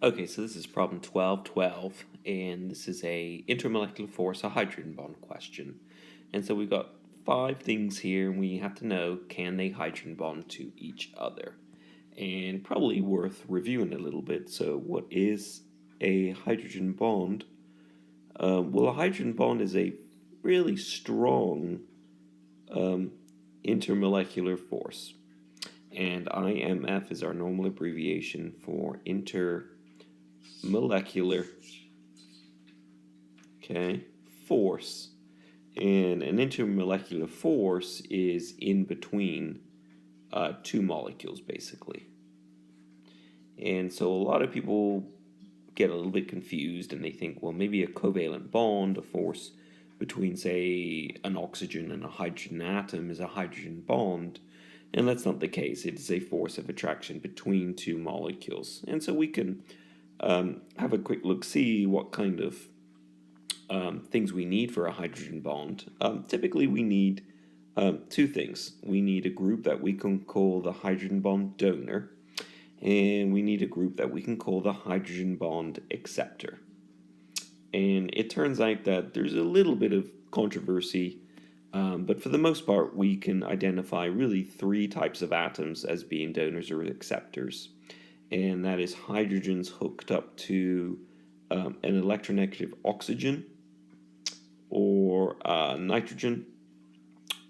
Okay, so this is problem 1212, and this is a intermolecular force, a hydrogen bond question. And so we've got five things here, and we have to know, can they hydrogen bond to each other? And probably worth reviewing a little bit. So what is a hydrogen bond? Well, a hydrogen bond is a really strong intermolecular force. And IMF is our normal abbreviation for intermolecular, okay, force. And an intermolecular force is in between two molecules, basically. And so a lot of people get a little bit confused and they think, well, maybe a covalent bond, a force between, say, an oxygen and a hydrogen atom, is a hydrogen bond. And that's not the case. It is a force of attraction between two molecules. And so we can have a quick look, see what kind of things we need for a hydrogen bond. Typically, we need two things. We need a group that we can call the hydrogen bond donor, and we need a group that we can call the hydrogen bond acceptor. And it turns out that there's a little bit of controversy, but for the most part, we can identify really three types of atoms as being donors or acceptors. And that is hydrogens hooked up to an electronegative oxygen, or nitrogen,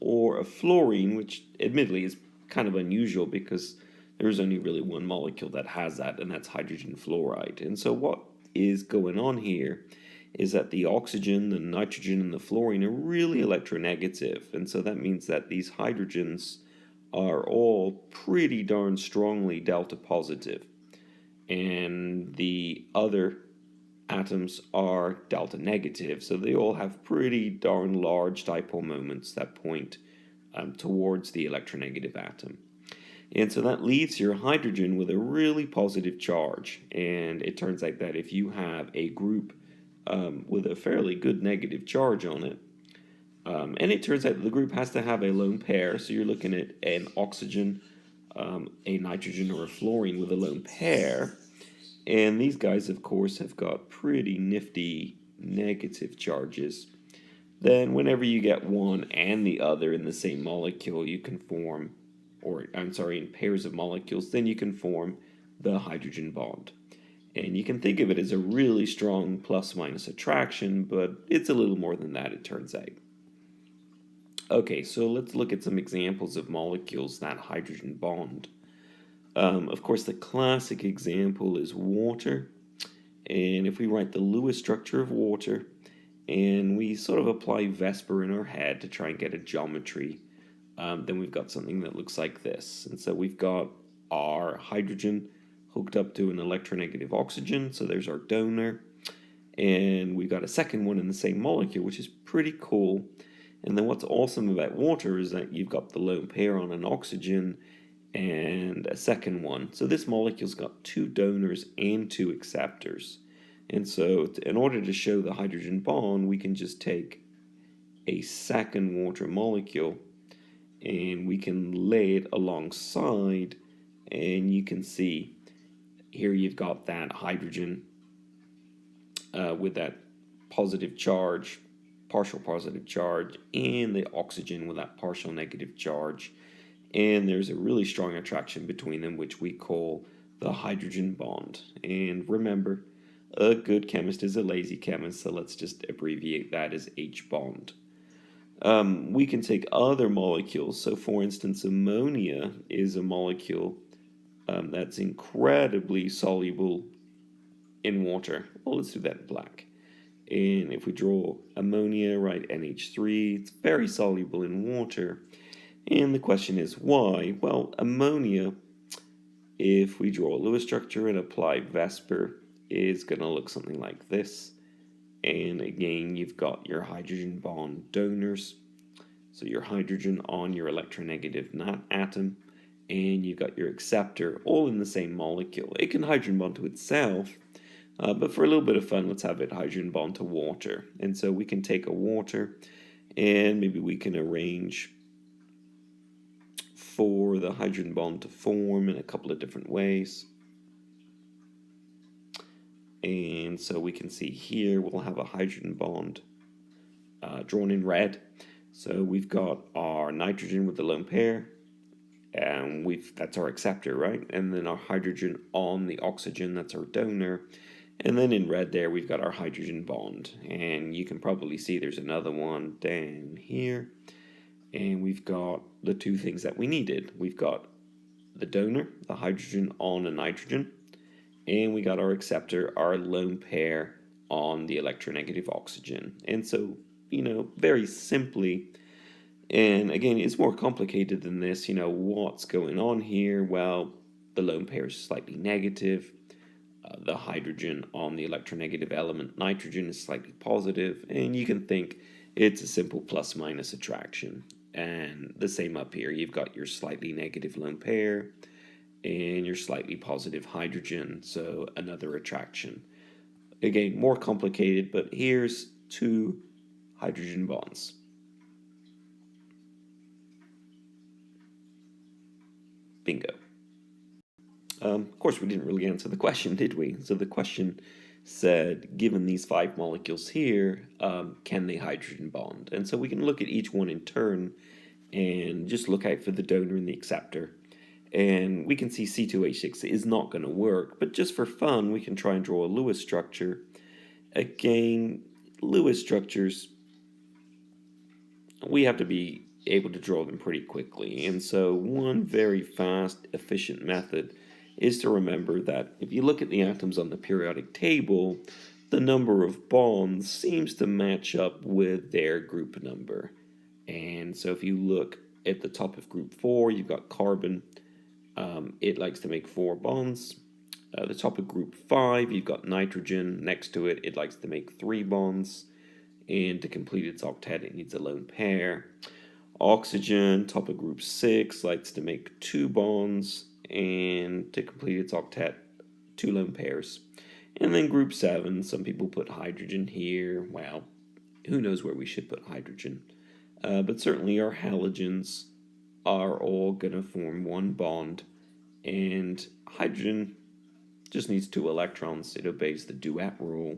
or a fluorine, which admittedly is kind of unusual because there's only really one molecule that has that, and that's hydrogen fluoride. And so what is going on here is that the oxygen, the nitrogen, and the fluorine are really electronegative. And so that means that these hydrogens are all pretty darn strongly delta positive. And the other atoms are delta negative, so they all have pretty darn large dipole moments that point towards the electronegative atom. And so that leaves your hydrogen with a really positive charge. And it turns out that if you have a group with a fairly good negative charge on it, and it turns out that the group has to have a lone pair, so you're looking at an oxygen, a nitrogen, or a fluorine with a lone pair. And these guys, of course, have got pretty nifty negative charges. Then whenever you get one and the other in the same molecule, you can form, or I'm sorry, in pairs of molecules, then you can form the hydrogen bond. And you can think of it as a really strong plus-minus attraction, but it's a little more than that, it turns out. Okay, so let's look at some examples of molecules that hydrogen bond. Of course, the classic example is water. And if we write the Lewis structure of water, and we sort of apply Vesper in our head to try and get a geometry, then we've got something that looks like this. And so we've got our hydrogen hooked up to an electronegative oxygen, so there's our donor. And we've got a second one in the same molecule, which is pretty cool. And then what's awesome about water is that you've got the lone pair on an oxygen and a second one. So this molecule's got two donors and two acceptors. And so in order to show the hydrogen bond, we can just take a second water molecule and we can lay it alongside, and you can see here you've got that hydrogen with that positive charge, partial positive charge, and the oxygen with that partial negative charge. And there's a really strong attraction between them, which we call the hydrogen bond. And remember, a good chemist is a lazy chemist, so let's just abbreviate that as H bond. We can take other molecules. So for instance, ammonia is a molecule that's incredibly soluble in water. Well, let's do that in black. And if we draw ammonia, right, NH3, it's very soluble in water. And the question is why? Well, ammonia, if we draw a Lewis structure and apply Vesper, is going to look something like this. And again, you've got your hydrogen bond donors. So your hydrogen on your electronegative atom, and you've got your acceptor all in the same molecule. It can hydrogen bond to itself, but for a little bit of fun, let's have it hydrogen bond to water. And so we can take a water, and maybe we can arrange for the hydrogen bond to form in a couple of different ways. And so we can see here we'll have a hydrogen bond drawn in red. So we've got our nitrogen with the lone pair, and that's our acceptor, right? And then our hydrogen on the oxygen, that's our donor. And then in red there, we've got our hydrogen bond. And you can probably see there's another one down here. And we've got the two things that we needed. We've got the donor, the hydrogen on a nitrogen, and we got our acceptor, our lone pair on the electronegative oxygen. And so, very simply, and again, it's more complicated than this, what's going on here? Well, the lone pair is slightly negative. The hydrogen on the electronegative element nitrogen is slightly positive, and you can think it's a simple plus-minus attraction. And the same up here, you've got your slightly negative lone pair and your slightly positive hydrogen, so another attraction. Again, more complicated, but here's two hydrogen bonds. Bingo. Of course, we didn't really answer the question, did we? So the question said, given these 5 molecules here, can they hydrogen bond? And so we can look at each one in turn and just look out for the donor and the acceptor. And we can see C2H6 is not going to work, but just for fun, we can try and draw a Lewis structure. Again, Lewis structures, we have to be able to draw them pretty quickly. And so one very fast, efficient method is to remember that if you look at the atoms on the periodic table, the number of bonds seems to match up with their group number. And so if you look at the top of group 4, you've got carbon. It likes to make 4 bonds. The top of group 5, you've got nitrogen. Next to it, it likes to make 3 bonds. And to complete its octet, it needs a lone pair. Oxygen, top of group 6, likes to make 2 bonds. And to complete its octet, 2 lone pairs. And then group 7, some people put hydrogen here. Well, who knows where we should put hydrogen. But certainly our halogens are all going to form 1 bond. And hydrogen just needs 2 electrons. It obeys the duet rule.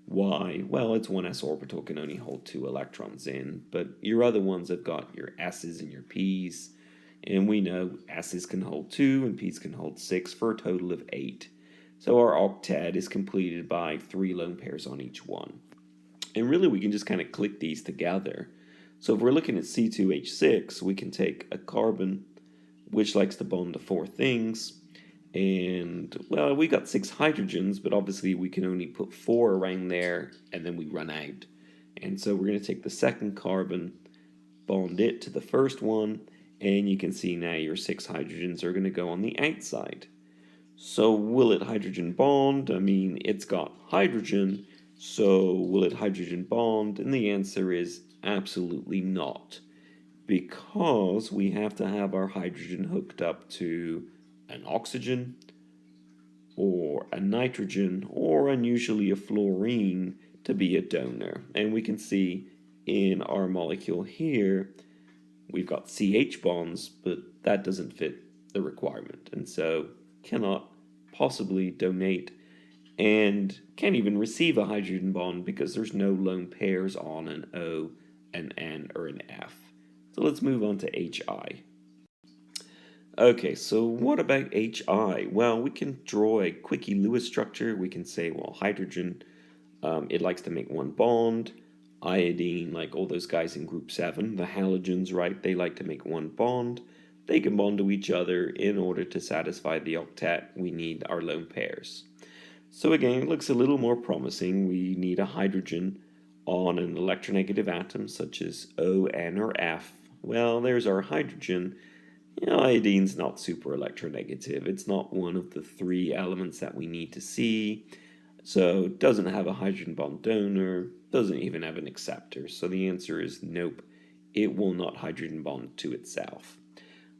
Why? Well, its 1s orbital can only hold 2 electrons in. But your other ones have got your s's and your p's. And we know s's can hold 2 and p's can hold 6 for a total of 8. So our octet is completed by 3 lone pairs on each one. And really we can just kind of click these together. So if we're looking at C2H6, we can take a carbon, which likes to bond to 4 things. And, well, we got 6 hydrogens, but obviously we can only put 4 around there, and then we run out. And so we're going to take the second carbon, bond it to the first one, and you can see now your 6 hydrogens are going to go on the outside. So will it hydrogen bond? I mean, it's got hydrogen, so will it hydrogen bond? And the answer is absolutely not, because we have to have our hydrogen hooked up to an oxygen or a nitrogen or unusually a fluorine to be a donor. And we can see in our molecule here we've got CH bonds, but that doesn't fit the requirement, and so cannot possibly donate and can't even receive a hydrogen bond because there's no lone pairs on an O, an N, or an F. So let's move on to HI. Okay, so what about HI? Well, we can draw a quickie Lewis structure. We can say, well, hydrogen, it likes to make 1 bond. Iodine, like all those guys in group 7, the halogens, right, they like to make 1 bond. They can bond to each other. In order to satisfy the octet, we need our lone pairs. So again, it looks a little more promising. We need a hydrogen on an electronegative atom such as O, N, or F. Well, there's our hydrogen. Iodine's not super electronegative. It's not one of the 3 elements that we need to see. So it doesn't have a hydrogen bond donor, doesn't even have an acceptor. So the answer is nope, it will not hydrogen bond to itself.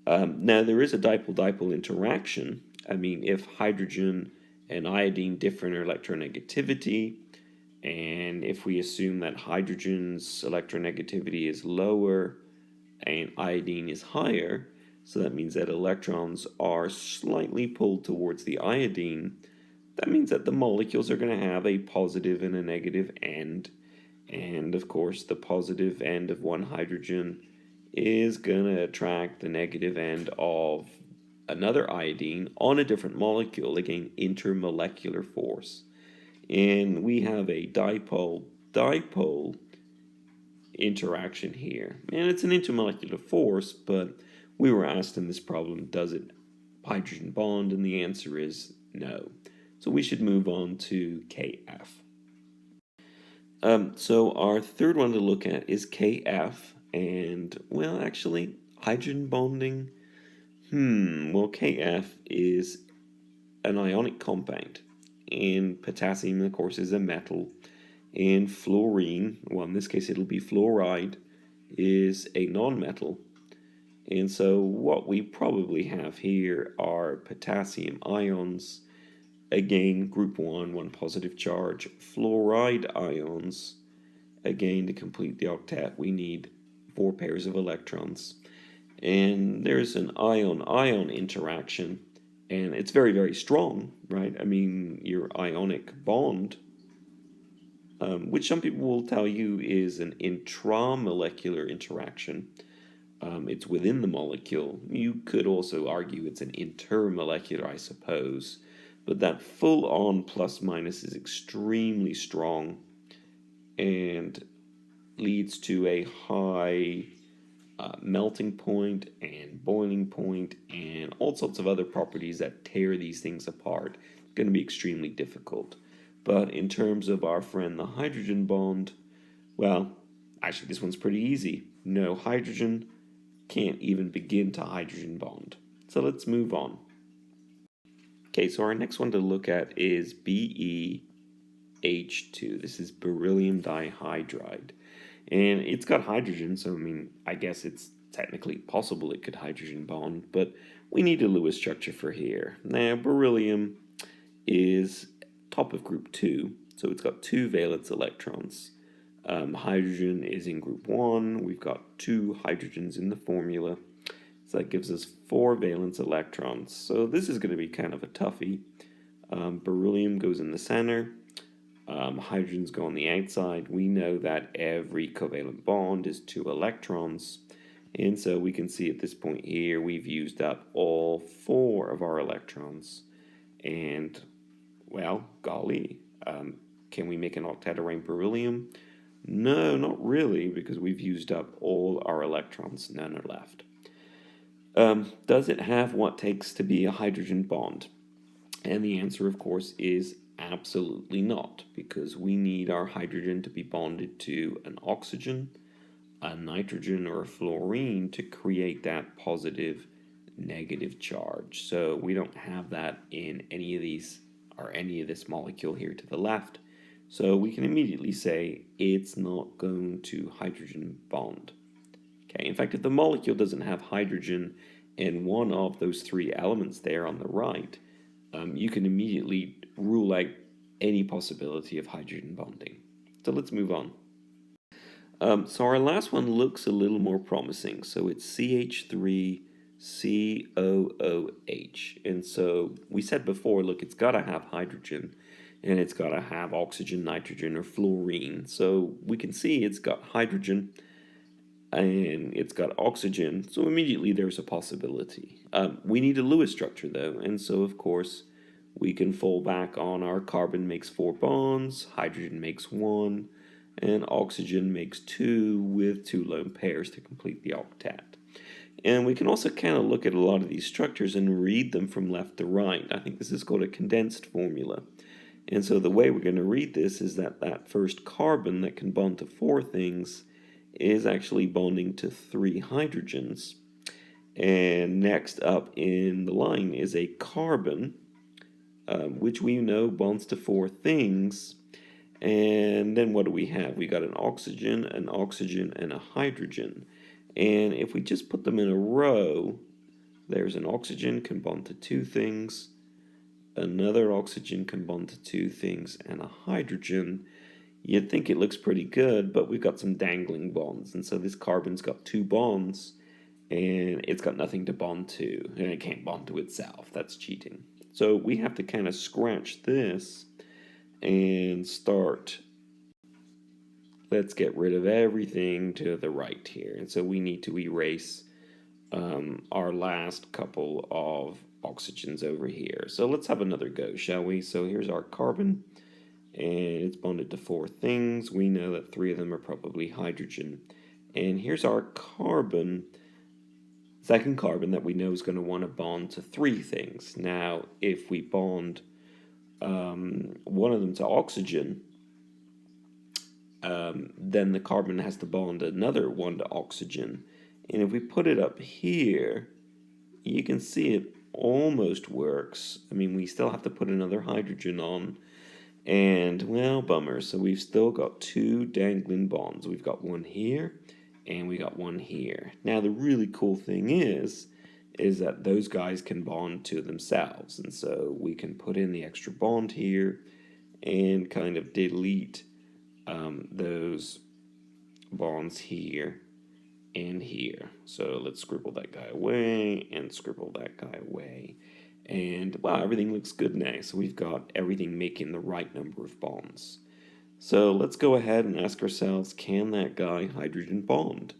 Now there is a dipole-dipole interaction. I mean, if hydrogen and iodine differ in electronegativity, and if we assume that hydrogen's electronegativity is lower and iodine is higher, so that means that electrons are slightly pulled towards the iodine, that means that the molecules are going to have a positive and a negative end. And of course, the positive end of one hydrogen is going to attract the negative end of another iodine on a different molecule, again, intermolecular force. And we have a dipole-dipole interaction here. And it's an intermolecular force, but we were asked in this problem, does it hydrogen bond? And the answer is no. So we should move on to KF. So our third one to look at is KF, and well, actually, hydrogen bonding. Well, KF is an ionic compound, and potassium, of course, is a metal, and fluorine, well, in this case, it'll be fluoride, is a nonmetal. And so what we probably have here are potassium ions. Again, group 1, one positive charge. Fluoride ions. Again, to complete the octet, we need 4 pairs of electrons. And there's an ion-ion interaction, and it's very, very strong, right? I mean, your ionic bond, which some people will tell you is an intramolecular interaction. It's within the molecule. You could also argue it's an intermolecular, I suppose. But that full-on plus-minus is extremely strong and leads to a high melting point and boiling point and all sorts of other properties that tear these things apart. It's going to be extremely difficult. But in terms of our friend the hydrogen bond, well, actually this one's pretty easy. No hydrogen, can't even begin to hydrogen bond. So let's move on. Okay, so our next one to look at is BeH2. This is beryllium dihydride. And it's got hydrogen, so I mean, I guess it's technically possible it could hydrogen bond, but we need a Lewis structure for here. Now, beryllium is top of group 2, so it's got 2 valence electrons. Hydrogen is in group 1. We've got 2 hydrogens in the formula. So that gives us 4 valence electrons. So this is going to be kind of a toughie. Beryllium goes in the center. Hydrogens go on the outside. We know that every covalent bond is 2 electrons. And so we can see at this point here, we've used up all 4 of our electrons. And, well, golly, can we make an octet around beryllium? No, not really, because we've used up all our electrons. None are left. Does it have what takes to be a hydrogen bond? And the answer, of course, is absolutely not, because we need our hydrogen to be bonded to an oxygen, a nitrogen, or a fluorine to create that positive negative charge. So we don't have that in any of these, or any of this molecule here to the left. So we can immediately say it's not going to hydrogen bond. Okay, in fact, if the molecule doesn't have hydrogen in one of those 3 elements there on the right, you can immediately rule out any possibility of hydrogen bonding. So let's move on. So our last one looks a little more promising. So it's CH3COOH. And so we said before, look, it's got to have hydrogen, and it's got to have oxygen, nitrogen, or fluorine. So we can see it's got hydrogen, and it's got oxygen, so immediately there's a possibility. We need a Lewis structure though, and so of course we can fall back on our carbon makes 4 bonds, hydrogen makes 1, and oxygen makes 2 with 2 lone pairs to complete the octet. And we can also kind of look at a lot of these structures and read them from left to right. I think this is called a condensed formula. And so the way we're going to read this is that that first carbon that can bond to 4 things is actually bonding to 3 hydrogens. And next up in the line is a carbon, which we know bonds to 4 things. And then what do we have? We got an oxygen, and a hydrogen. And if we just put them in a row, there's an oxygen can bond to 2 things, another oxygen can bond to 2 things, and a hydrogen. You'd think it looks pretty good, but we've got some dangling bonds. And so this carbon's got 2 bonds, and it's got nothing to bond to, and it can't bond to itself. That's cheating. So we have to kind of scratch this and start. Let's get rid of everything to the right here. And so we need to erase our last couple of oxygens over here. So let's have another go, shall we? So here's our carbon, and it's bonded to 4 things. We know that 3 of them are probably hydrogen. And here's our carbon, second carbon that we know is going to want to bond to 3 things. Now, if we bond one of them to oxygen, then the carbon has to bond another one to oxygen. And if we put it up here, you can see it almost works. I mean, we still have to put another hydrogen on. And, well, bummer. So we've still got 2 dangling bonds. We've got one here, and we got one here. Now, the really cool thing is that those guys can bond to themselves. And so we can put in the extra bond here and kind of delete those bonds here and here. So let's scribble that guy away and scribble that guy away. And wow, everything looks good now. So we've got everything making the right number of bonds. So let's go ahead and ask ourselves, can that guy hydrogen bond?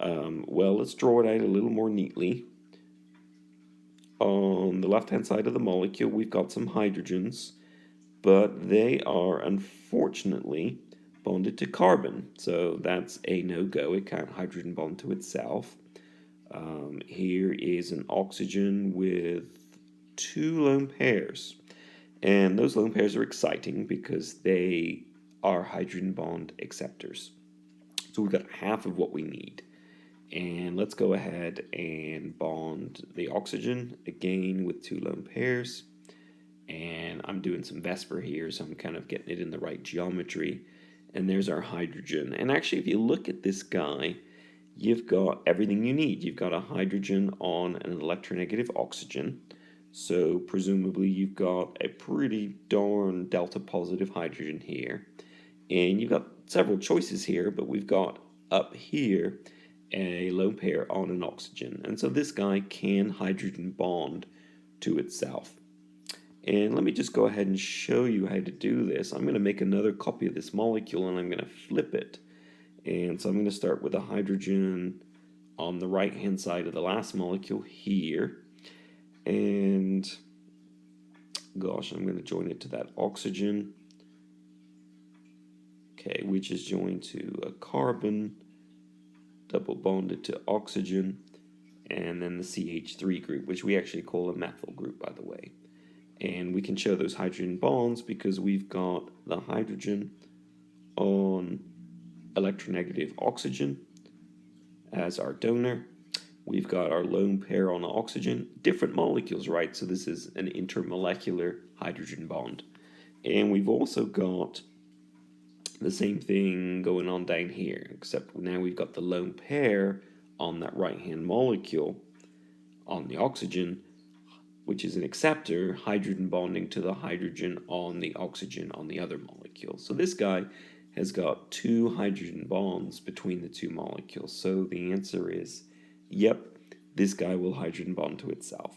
Well, let's draw it out a little more neatly. On the left-hand side of the molecule, we've got some hydrogens, but they are unfortunately bonded to carbon, so that's a no-go. It can't hydrogen bond to itself. Here is an oxygen with 2 lone pairs, and those lone pairs are exciting because they are hydrogen bond acceptors. So we've got half of what we need. And let's go ahead and bond the oxygen again with 2 lone pairs. And I'm doing some Vesper here, so I'm kind of getting it in the right geometry. And there's our hydrogen. And actually, if you look at this guy, you've got everything you need. You've got a hydrogen on an electronegative oxygen. So presumably you've got a pretty darn delta positive hydrogen here. And you've got several choices here, but we've got up here a lone pair on an oxygen. And so this guy can hydrogen bond to itself. And let me just go ahead and show you how to do this. I'm going to make another copy of this molecule and I'm going to flip it. And so I'm going to start with a hydrogen on the right hand side of the last molecule here. And gosh, I'm going to join it to that oxygen. Okay, which is joined to a carbon, double bonded to oxygen, and then the CH3 group, which we actually call a methyl group, by the way. And we can show those hydrogen bonds because we've got the hydrogen on electronegative oxygen as our donor. We've got our lone pair on oxygen, different molecules, right? So this is an intermolecular hydrogen bond. And we've also got the same thing going on down here, except now we've got the lone pair on that right-hand molecule on the oxygen, which is an acceptor, hydrogen bonding to the hydrogen on the oxygen on the other molecule. So this guy has got 2 hydrogen bonds between the 2 molecules. So the answer is, yep, this guy will hydrogen bond to itself.